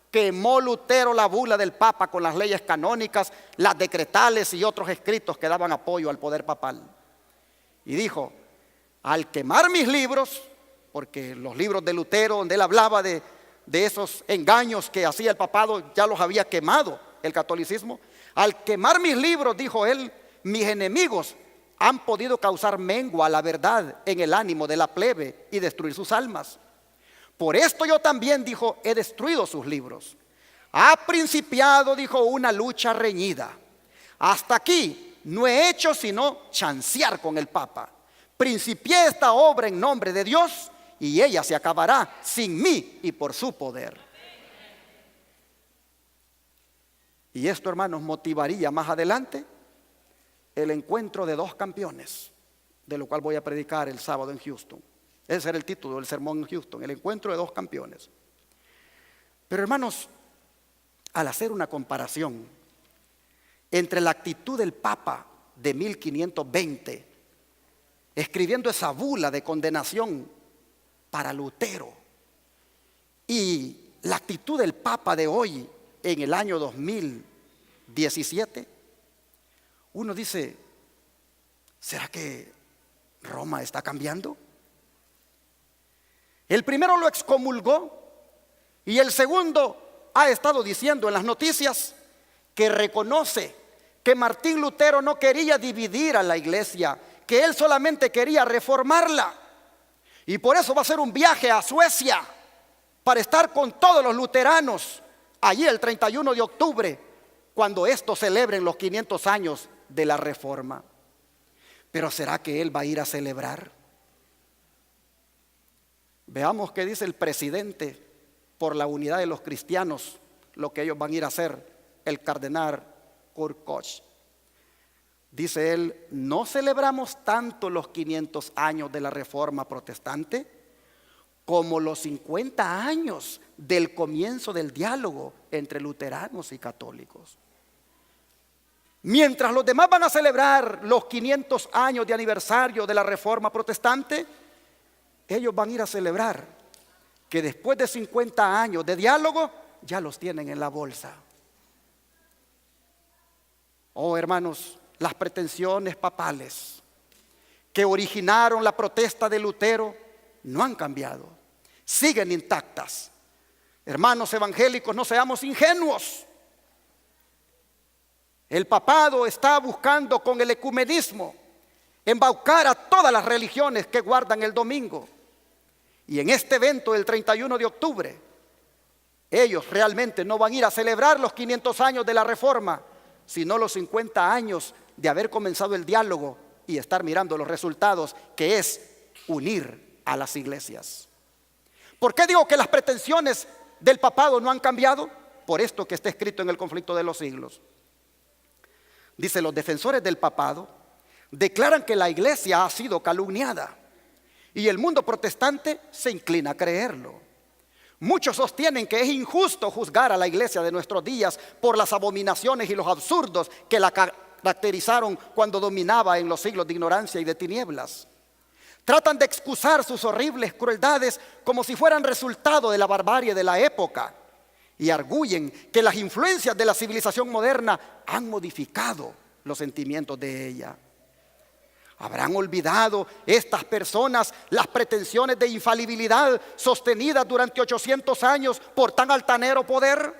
quemó Lutero la bula del Papa con las leyes canónicas, las decretales y otros escritos que daban apoyo al poder papal. Y dijo: al quemar mis libros, porque los libros de Lutero, donde él hablaba de esos engaños que hacía el papado, ya los había quemado el catolicismo. Al quemar mis libros, dijo él, mis enemigos han podido causar mengua a la verdad en el ánimo de la plebe y destruir sus almas. Por esto yo también, dijo, he destruido sus libros. Ha principiado, dijo, una lucha reñida. Hasta aquí no he hecho sino chancear con el Papa. Principié esta obra en nombre de Dios y ella se acabará sin mí y por su poder. Y esto, hermanos, motivaría más adelante el encuentro de dos campeones, de lo cual voy a predicar el sábado en Houston. Ese era el título del sermón en Houston, el encuentro de dos campeones. Pero, hermanos, al hacer una comparación entre la actitud del Papa de 1520, escribiendo esa bula de condenación para Lutero, y la actitud del Papa de hoy en el año 2017, uno dice: ¿será que Roma está cambiando? El primero lo excomulgó y el segundo ha estado diciendo en las noticias que reconoce que Martín Lutero no quería dividir a la iglesia, que él solamente quería reformarla. Y por eso va a hacer un viaje a Suecia para estar con todos los luteranos allí el 31 de octubre, cuando estos celebren los 500 años de la Reforma. Pero ¿será que él va a ir a celebrar? Veamos qué dice el presidente por la unidad de los cristianos, lo que ellos van a ir a hacer, el cardenal Kurt Koch. Dice él: no celebramos tanto los 500 años de la Reforma Protestante como los 50 años del comienzo del diálogo entre luteranos y católicos. Mientras los demás van a celebrar los 500 años de aniversario de la Reforma Protestante, ellos van a ir a celebrar que después de 50 años de diálogo ya los tienen en la bolsa. Oh, hermanos, las pretensiones papales que originaron la protesta de Lutero no han cambiado, siguen intactas. Hermanos evangélicos, no seamos ingenuos. El papado está buscando con el ecumenismo embaucar a todas las religiones que guardan el domingo. Y en este evento del 31 de octubre, ellos realmente no van a ir a celebrar los 500 años de la Reforma, sino los 50 años de haber comenzado el diálogo y estar mirando los resultados, que es unir a las iglesias. ¿Por qué digo que las pretensiones del papado no han cambiado? Por esto que está escrito en el Conflicto de los Siglos. Dice: los defensores del papado declaran que la iglesia ha sido calumniada y el mundo protestante se inclina a creerlo. Muchos sostienen que es injusto juzgar a la iglesia de nuestros días por las abominaciones y los absurdos que la caracterizaron cuando dominaba en los siglos de ignorancia y de tinieblas. Tratan de excusar sus horribles crueldades como si fueran resultado de la barbarie de la época, y arguyen que las influencias de la civilización moderna han modificado los sentimientos de ella. ¿Habrán olvidado estas personas las pretensiones de infalibilidad sostenidas durante 800 años por tan altanero poder?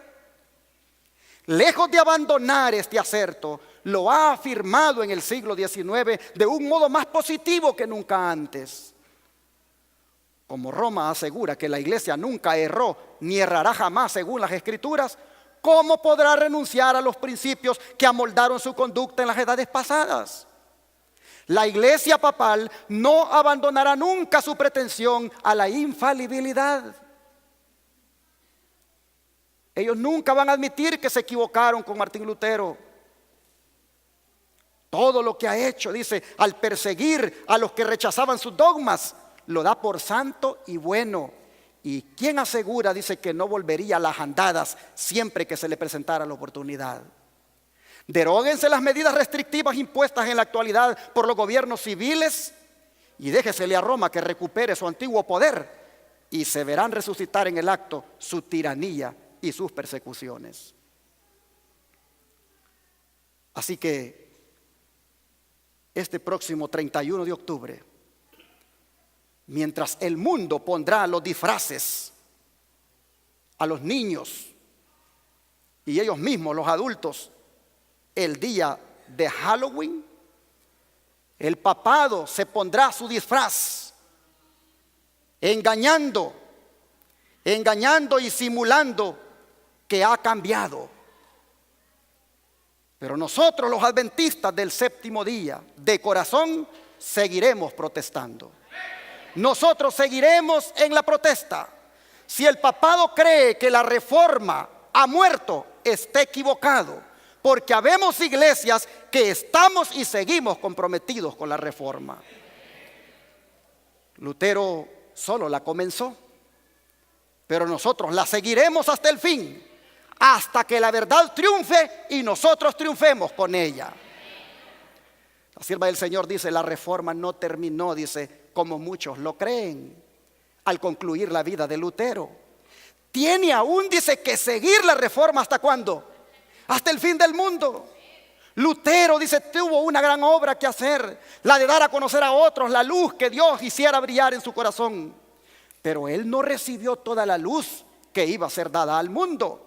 Lejos de abandonar este aserto, lo ha afirmado en el siglo XIX de un modo más positivo que nunca antes. Como Roma asegura que la iglesia nunca erró ni errará jamás según las Escrituras, ¿cómo podrá renunciar a los principios que amoldaron su conducta en las edades pasadas? La iglesia papal no abandonará nunca su pretensión a la infalibilidad. Ellos nunca van a admitir que se equivocaron con Martín Lutero. Todo lo que ha hecho, dice, al perseguir a los que rechazaban sus dogmas, lo da por santo y bueno. ¿Y quién asegura, dice, que no volvería a las andadas siempre que se le presentara la oportunidad? Deróguense las medidas restrictivas impuestas en la actualidad por los gobiernos civiles y déjesele a Roma que recupere su antiguo poder, y se verán resucitar en el acto su tiranía y sus persecuciones. Así que este próximo 31 de octubre, mientras el mundo pondrá los disfraces a los niños y ellos mismos, los adultos, el día de Halloween, el papado se pondrá su disfraz, engañando y simulando que ha cambiado. Pero nosotros, los adventistas del séptimo día, de corazón, seguiremos protestando. Nosotros seguiremos en la protesta. Si el papado cree que la reforma ha muerto, está equivocado, porque habemos iglesias que estamos y seguimos comprometidos con la reforma. Lutero solo la comenzó, pero nosotros la seguiremos hasta el fin, hasta que la verdad triunfe y nosotros triunfemos con ella. La sierva del Señor dice: la reforma no terminó, dice, como muchos lo creen, al concluir la vida de Lutero. Tiene aún, dice, que seguir la reforma. ¿Hasta cuándo? Hasta el fin del mundo. Lutero, dice, tuvo una gran obra que hacer, la de dar a conocer a otros la luz que Dios hiciera brillar en su corazón. Pero él no recibió toda la luz que iba a ser dada al mundo.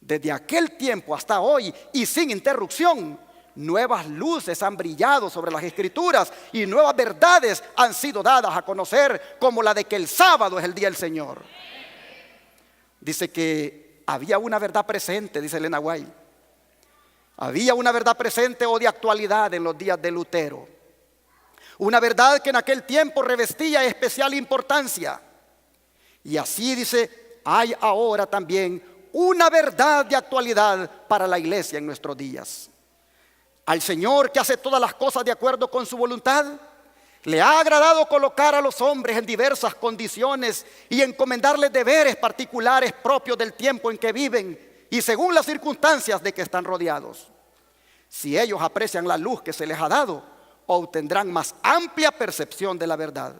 Desde aquel tiempo hasta hoy y sin interrupción, nuevas luces han brillado sobre las Escrituras y nuevas verdades han sido dadas a conocer, como la de que el sábado es el día del Señor. Dice que había una verdad presente, dice Elena White. Había una verdad presente o de actualidad en los días de Lutero. Una verdad que en aquel tiempo revestía especial importancia. Y así dice, hay ahora también una verdad de actualidad para la iglesia en nuestros días. Al Señor, que hace todas las cosas de acuerdo con su voluntad, le ha agradado colocar a los hombres en diversas condiciones y encomendarles deberes particulares propios del tiempo en que viven y según las circunstancias de que están rodeados. Si ellos aprecian la luz que se les ha dado, obtendrán más amplia percepción de la verdad.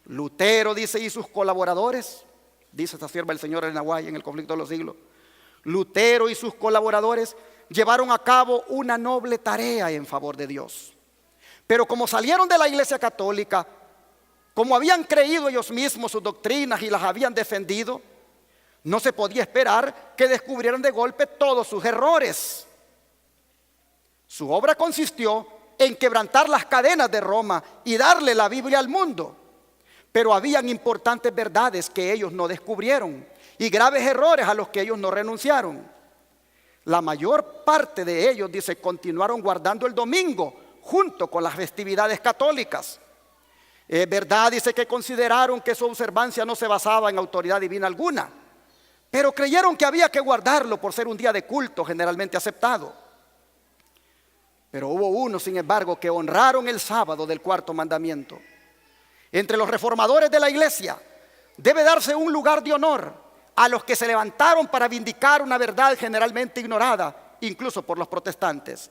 Lutero, dice, y sus colaboradores, dice esta sierva del Señor Elena White en El conflicto de los siglos, Lutero y sus colaboradores llevaron a cabo una noble tarea en favor de Dios. Pero como salieron de la Iglesia Católica, como habían creído ellos mismos sus doctrinas y las habían defendido, no se podía esperar que descubrieran de golpe todos sus errores. Su obra consistió en quebrantar las cadenas de Roma y darle la Biblia al mundo. Pero habían importantes verdades que ellos no descubrieron y graves errores a los que ellos no renunciaron. La mayor parte de ellos, dice, continuaron guardando el domingo junto con las festividades católicas. Es verdad, dice, que consideraron que su observancia no se basaba en autoridad divina alguna, pero creyeron que había que guardarlo por ser un día de culto generalmente aceptado. Pero hubo unos, sin embargo, que honraron el sábado del cuarto mandamiento. Entre los reformadores de la iglesia debe darse un lugar de honor a los que se levantaron para vindicar una verdad generalmente ignorada, incluso por los protestantes.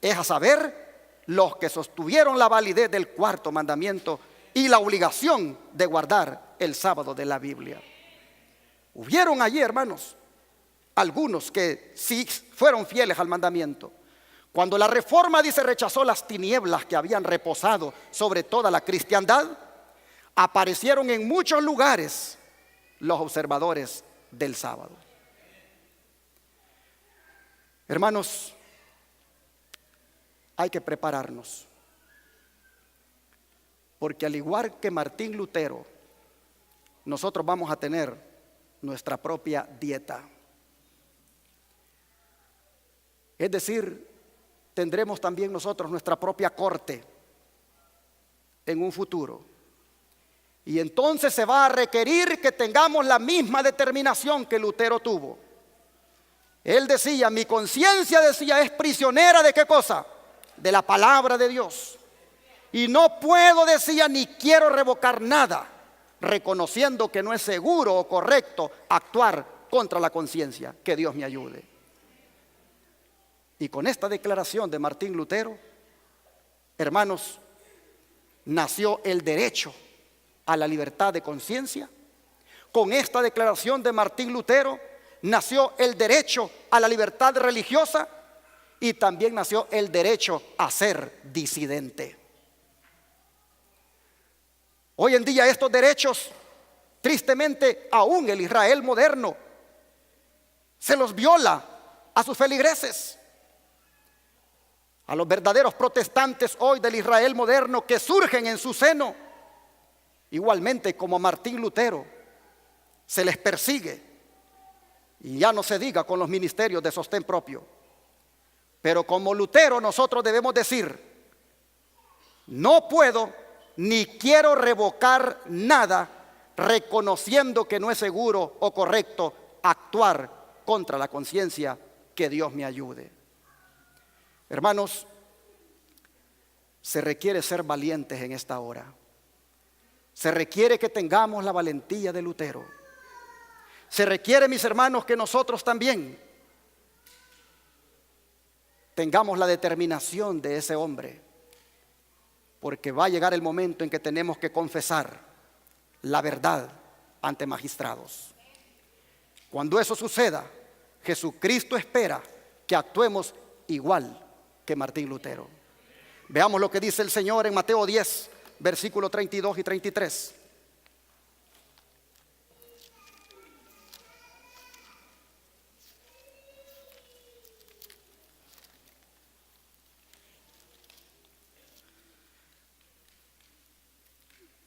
Es a saber, los que sostuvieron la validez del cuarto mandamiento y la obligación de guardar el sábado de la Biblia. Hubieron allí, hermanos, algunos que sí fueron fieles al mandamiento. Cuando la Reforma, dice, rechazó las tinieblas que habían reposado sobre toda la cristiandad, aparecieron en muchos lugares los observadores del sábado. Hermanos, hay que prepararnos, porque al igual que Martín Lutero, nosotros vamos a tener nuestra propia dieta. Es decir, tendremos también nosotros nuestra propia corte en un futuro. Y entonces se va a requerir que tengamos la misma determinación que Lutero tuvo. Él decía, mi conciencia, decía, es prisionera ¿de qué cosa? De la palabra de Dios. Y no puedo, decía, ni quiero revocar nada, reconociendo que no es seguro o correcto actuar contra la conciencia. Que Dios me ayude. Y con esta declaración de Martín Lutero, hermanos, nació el derecho a la libertad de conciencia. Con esta declaración de Martín Lutero nació el derecho a la libertad religiosa y también nació el derecho a ser disidente. Hoy en día estos derechos, tristemente, aún el Israel moderno se los viola a sus feligreses. A los verdaderos protestantes hoy del Israel moderno que surgen en su seno, igualmente como a Martín Lutero, se les persigue. Y ya no se diga con los ministerios de sostén propio. Pero como Lutero nosotros debemos decir, no puedo ni quiero revocar nada, reconociendo que no es seguro o correcto actuar contra la conciencia. Que Dios me ayude. Hermanos, se requiere ser valientes en esta hora. Se requiere que tengamos la valentía de Lutero. Se requiere, mis hermanos, que nosotros también tengamos la determinación de ese hombre, porque va a llegar el momento en que tenemos que confesar la verdad ante magistrados. Cuando eso suceda, Jesucristo espera que actuemos igual que Martín Lutero. Veamos lo que dice el Señor en Mateo 10, versículos 32 y 33.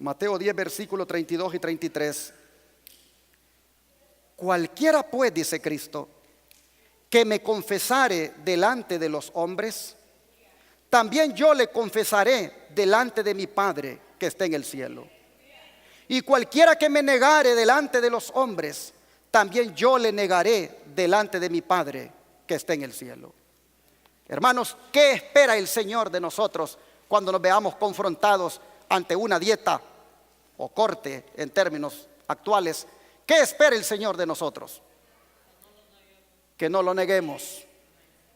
Mateo 10, versículos 32 y 33. Cualquiera pues, dice Cristo, que me confesare delante de los hombres, también yo le confesaré delante de mi Padre que está en el cielo. Y cualquiera que me negare delante de los hombres, también yo le negaré delante de mi Padre que está en el cielo. Hermanos, ¿qué espera el Señor de nosotros cuando nos veamos confrontados ante una dieta o corte en términos actuales? ¿Qué espera el Señor de nosotros? Que no lo neguemos,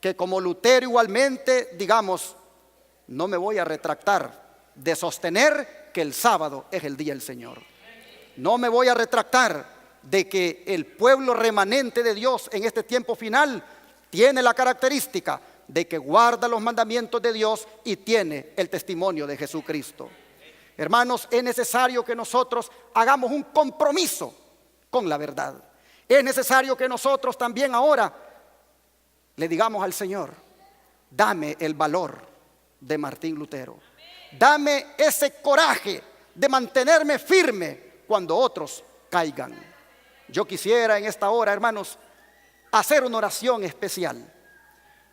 que como Lutero igualmente digamos: no me voy a retractar de sostener que el sábado es el día del Señor. No me voy a retractar de que el pueblo remanente de Dios en este tiempo final tiene la característica de que guarda los mandamientos de Dios y tiene el testimonio de Jesucristo. Hermanos, es necesario que nosotros hagamos un compromiso con la verdad. Es necesario que nosotros también ahora le digamos al Señor: dame el valor de Martín Lutero. Dame ese coraje de mantenerme firme cuando otros caigan. Yo quisiera en esta hora, hermanos, hacer una oración especial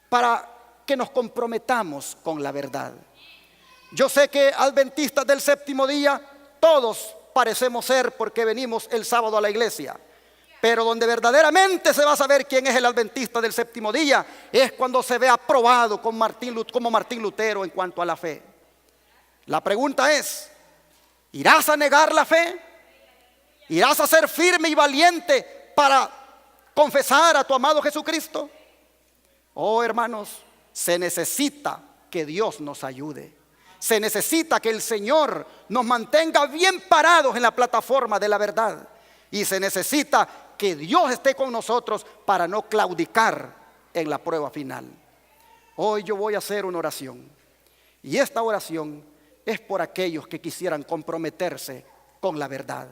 para que nos comprometamos con la verdad. Yo sé que adventistas del séptimo día todos parecemos ser, porque venimos el sábado a la iglesia, pero donde verdaderamente se va a saber quién es el adventista del séptimo día es cuando se ve aprobado como Martín Lutero en cuanto a la fe. La pregunta es: ¿irás a negar la fe? ¿Irás a ser firme y valiente para confesar a tu amado Jesucristo? Oh, hermanos, se necesita que Dios nos ayude. Se necesita que el Señor nos mantenga bien parados en la plataforma de la verdad. Y se necesita que Dios esté con nosotros para no claudicar en la prueba final. Hoy yo voy a hacer una oración. Y esta oración es por aquellos que quisieran comprometerse con la verdad.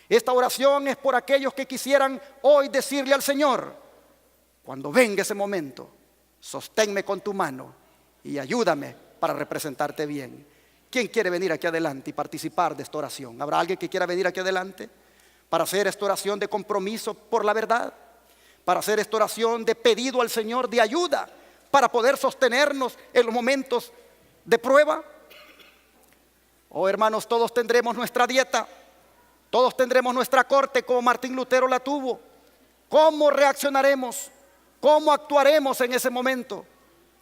Esta oración es por aquellos que quisieran hoy decirle al Señor: cuando venga ese momento, sosténme con tu mano y ayúdame para representarte bien. ¿Quién quiere venir aquí adelante y participar de esta oración? ¿Habrá alguien que quiera venir aquí adelante para hacer esta oración de compromiso por la verdad? Para hacer esta oración de pedido al Señor de ayuda para poder sostenernos en los momentos de prueba. Oh, hermanos, todos tendremos nuestra dieta, todos tendremos nuestra corte como Martín Lutero la tuvo. ¿Cómo reaccionaremos? ¿Cómo actuaremos en ese momento?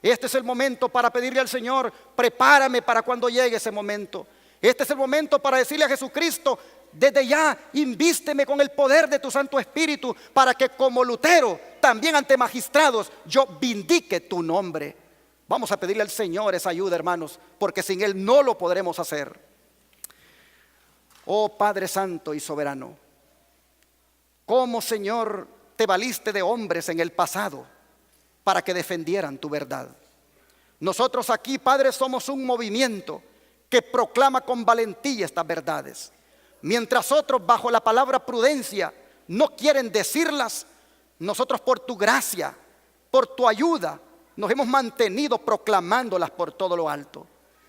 Este es el momento para pedirle al Señor: prepárame para cuando llegue ese momento. Este es el momento para decirle a Jesucristo: desde ya invísteme con el poder de tu Santo Espíritu, para que como Lutero, también ante magistrados, yo vindique tu nombre. Vamos a pedirle al Señor esa ayuda, hermanos, porque sin Él no lo podremos hacer. Oh Padre Santo y Soberano, cómo, Señor, te valiste de hombres en el pasado para que defendieran tu verdad. Nosotros aquí, Padre, somos un movimiento que proclama con valentía estas verdades. Mientras otros, bajo la palabra prudencia, no quieren decirlas, nosotros por tu gracia, por tu ayuda, nos hemos mantenido proclamándolas por todo lo alto.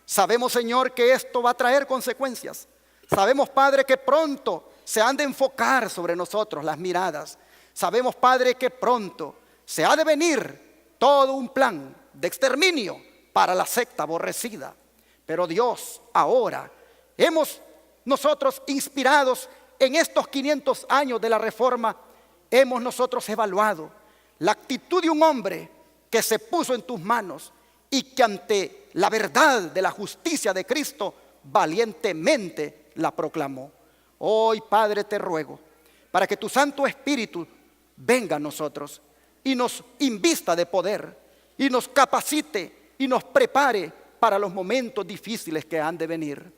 Sabemos, Señor, que esto va a traer consecuencias. Sabemos, Padre, que pronto se han de enfocar sobre nosotros las miradas. Sabemos, Padre, que pronto se ha de venir todo un plan de exterminio para la secta aborrecida. Pero Dios, ahora hemos nosotros, inspirados en estos 500 años de la Reforma, hemos nosotros evaluado la actitud de un hombre que se puso en tus manos y que ante la verdad de la justicia de Cristo valientemente la proclamó. Hoy, Padre, te ruego para que tu Santo Espíritu venga a nosotros y nos invista de poder y nos capacite y nos prepare para los momentos difíciles que han de venir.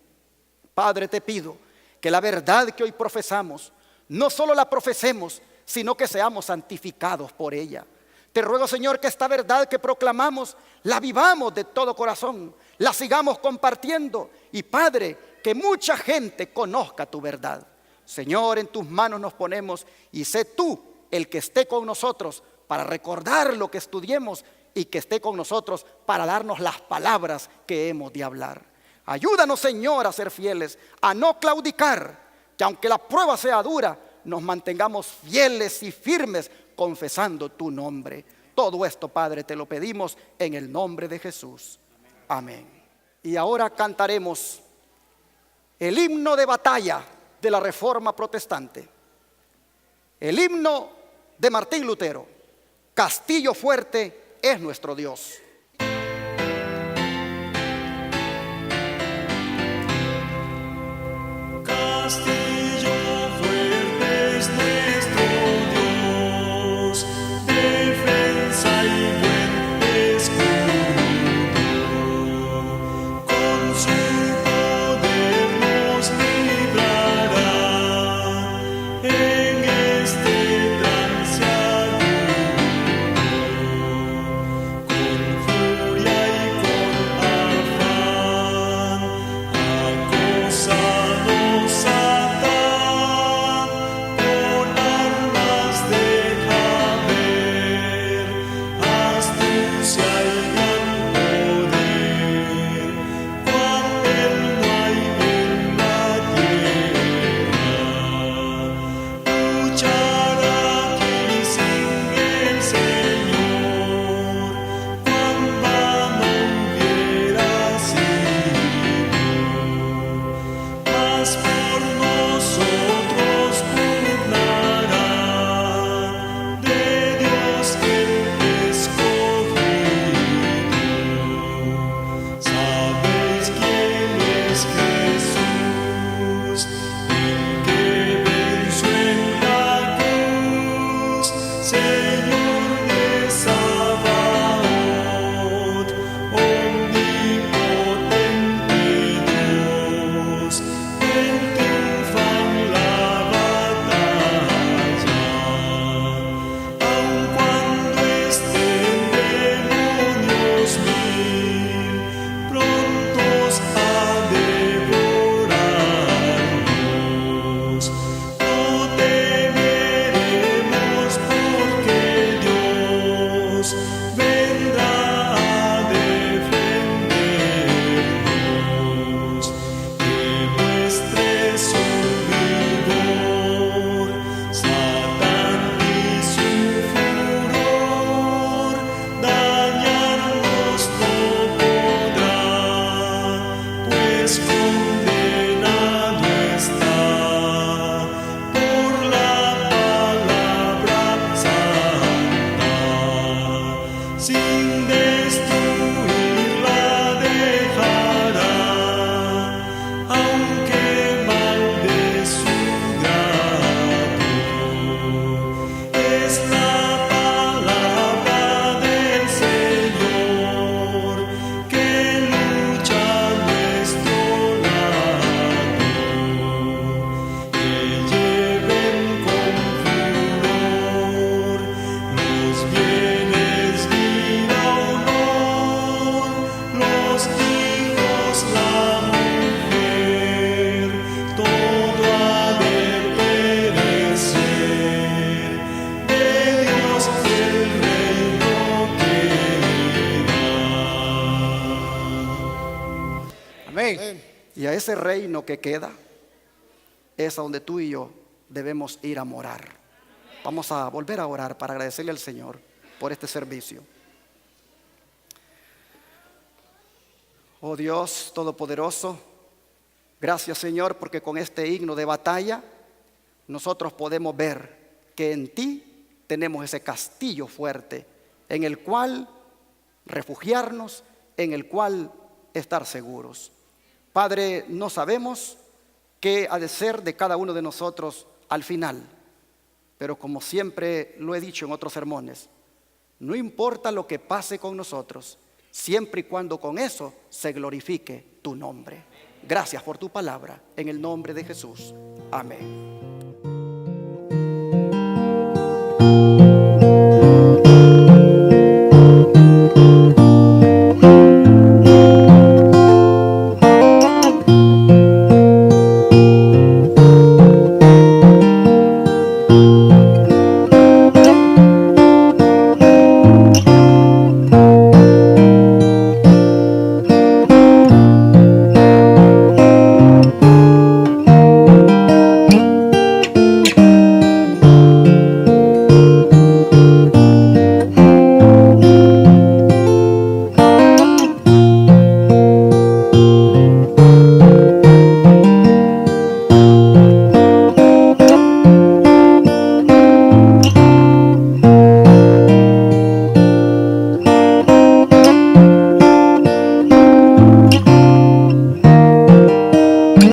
Padre, te pido que la verdad que hoy profesamos, no solo la profesemos, sino que seamos santificados por ella. Te ruego, Señor, que esta verdad que proclamamos la vivamos de todo corazón, la sigamos compartiendo y, Padre, que mucha gente conozca tu verdad. Señor, en tus manos nos ponemos y sé tú el que esté con nosotros para recordar lo que estudiemos y que esté con nosotros para darnos las palabras que hemos de hablar. Ayúdanos, Señor, a ser fieles, a no claudicar, que aunque la prueba sea dura, nos mantengamos fieles y firmes, confesando tu nombre. Todo esto, Padre, te lo pedimos en el nombre de Jesús. Amén. Y ahora cantaremos el himno de batalla de la Reforma Protestante. El himno de Martín Lutero. Castillo fuerte es nuestro Dios. Castillo fuerte es nuestro Dios, defensa y buen escudo. Con su poder nos librará en este trance agudo. Con furia y con afán, acosados Satán, con armas deja ver astucia y gran poder, cual él no hay en la tierra. Luchar aquí sin el Señor, cuán vano hubiera sido. Mas por nosotros pugnará, de Dios el escogido. ¿Sabéis quién es Jesús? El que venció en la cruz, Señor de Sabaoth, omnipotente Dios. Él triunfa en la batalla, aun cuando estén demonios mil prontos a devorarnos. No temeremos, porque Dios vendrá a defendernos. Que muestre su vigor Satán y su furor, dañarnos no podrá, pues condenado está por la palabra santa. Sin destruirla dejará, aunque mal de su grado. Es la palabra del Señor que lucha a nuestro lado. Que lleven con furor los bienes, vida, honor, los hijos, la mujer, todo ha de perecer, de Dios el reino queda. Amén. Y a ese reino que queda es a donde tú y yo debemos ir a morar. Vamos a volver a orar para agradecerle al Señor por este servicio. Oh Dios Todopoderoso, gracias, Señor, porque con este himno de batalla nosotros podemos ver que en ti tenemos ese castillo fuerte en el cual refugiarnos, en el cual estar seguros. Padre, no sabemos qué ha de ser de cada uno de nosotros al final, pero como siempre lo he dicho en otros sermones, no importa lo que pase con nosotros, siempre y cuando con eso se glorifique tu nombre. Gracias por tu palabra, en el nombre de Jesús. Amén.